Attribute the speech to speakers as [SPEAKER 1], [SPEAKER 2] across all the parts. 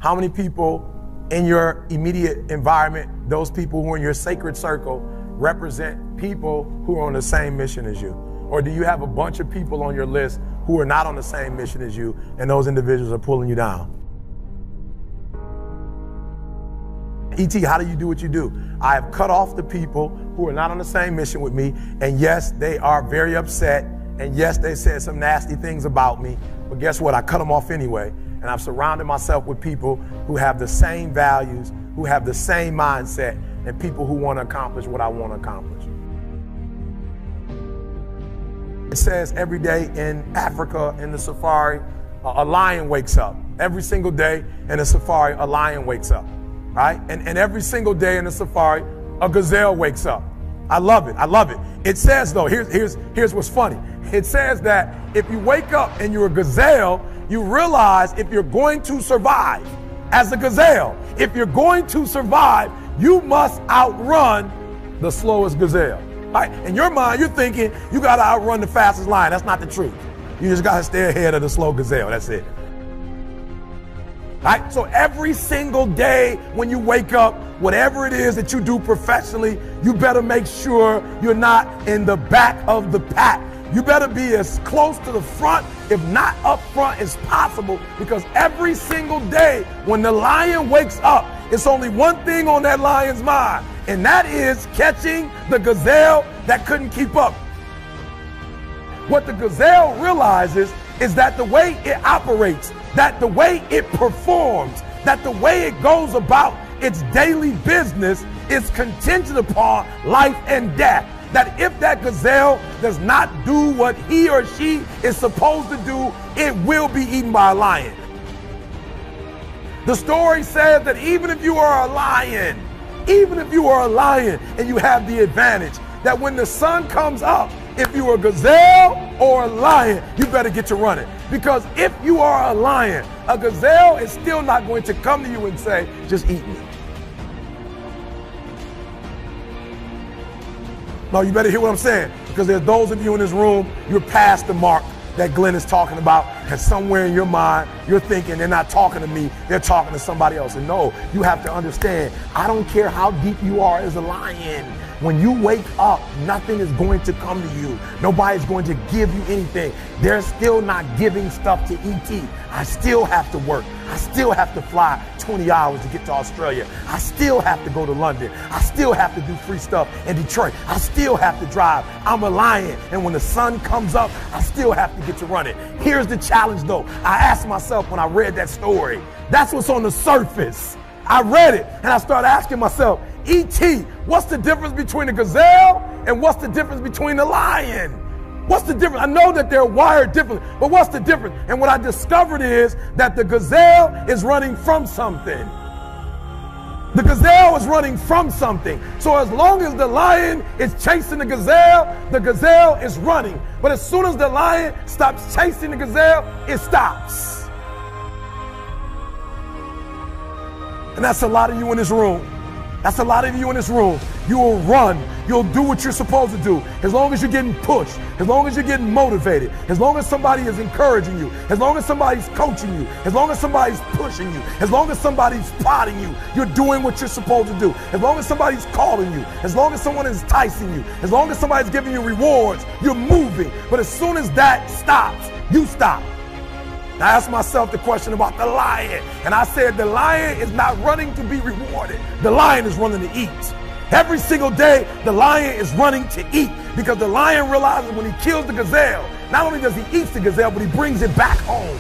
[SPEAKER 1] How many people in your immediate environment, those people who are in your sacred circle, represent people who are on the same mission as you? Or do you have a bunch of people on your list who are not on the same mission as you, and those individuals are pulling you down? E.T., how do you do what you do? I have cut off the people who are not on the same mission with me, and yes, they are very upset, and yes, they said some nasty things about me, but guess what? I cut them off anyway, and I've surrounded myself with people who have the same values, who have the same mindset, and people who want to accomplish what I want to accomplish. It says every day in Africa, in the safari, a lion wakes up. Every single day in the safari, a lion wakes up. Right? And every single day in the safari, a gazelle wakes up. I love it. I love it. It says, though, here's what's funny. It says that if you wake up and you're a gazelle, you realize if you're going to survive as a gazelle, if you're going to survive, you must outrun the slowest gazelle. Right? In your mind, you're thinking you got to outrun the fastest lion. That's not the truth. You just got to stay ahead of the slow gazelle. That's it. Right? So every single day when you wake up, whatever it is that you do professionally, you better make sure you're not in the back of the pack. You better be as close to the front, if not up front, as possible, because every single day when the lion wakes up, it's only one thing on that lion's mind, and that is catching the gazelle that couldn't keep up. What the gazelle realizes is that the way it operates, that the way it performs, that the way it goes about its daily business is contingent upon life and death. That if that gazelle does not do what he or she is supposed to do, it will be eaten by a lion. The story says that even if you are a lion and you have the advantage, that when the sun comes up, if you are a gazelle or a lion, you better get to running. Because if you are a lion, a gazelle is still not going to come to you and say, just eat me. No, you better hear what I'm saying, because there's those of you in this room, you're past the mark that Glenn is talking about, and somewhere in your mind, you're thinking they're not talking to me, they're talking to somebody else. And no, you have to understand, I don't care how deep you are as a lion. When you wake up, nothing is going to come to you. Nobody's going to give you anything. They're still not giving stuff to E.T. I still have to work. I still have to fly 20 hours to get to Australia. I still have to go to London. I still have to do free stuff in Detroit. I still have to drive. I'm a lion. And when the sun comes up, I still have to get to running. Here's the challenge, though. I asked myself when I read that story, that's what's on the surface. I read it and I started asking myself, E.T., what's the difference between a gazelle and what's the difference between a lion? What's the difference? I know that they're wired differently, but what's the difference? And what I discovered is that the gazelle is running from something. The gazelle is running from something. So as long as the lion is chasing the gazelle is running. But as soon as the lion stops chasing the gazelle, it stops. And that's a lot of you in this room. That's a lot of you in this room. You will run. You'll do what you're supposed to do. As long as you're getting pushed, as long as you're getting motivated, as long as somebody is encouraging you, as long as somebody's coaching you, as long as somebody's pushing you, as long as somebody's prodding you, you're doing what you're supposed to do. As long as somebody's calling you, as long as someone is enticing you, as long as somebody's giving you rewards, you're moving. But as soon as that stops, you stop. I asked myself the question about the lion, and I said the lion is not running to be rewarded. The lion is running to eat. Every single day, the lion is running to eat, because the lion realizes when he kills the gazelle, not only does he eat the gazelle, but he brings it back home.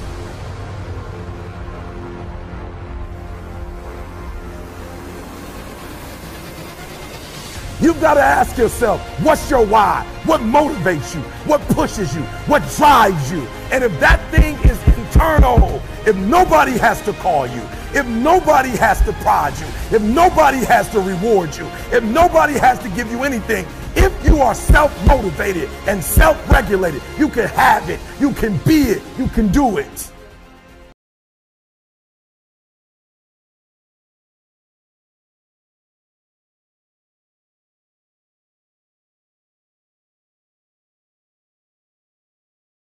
[SPEAKER 1] You've got to ask yourself, what's your why? What motivates you? What pushes you? What drives you? And if that thing is internal, if nobody has to call you, if nobody has to prod you, if nobody has to reward you, if nobody has to give you anything, if you are self-motivated and self-regulated, you can have it, you can be it, you can do it.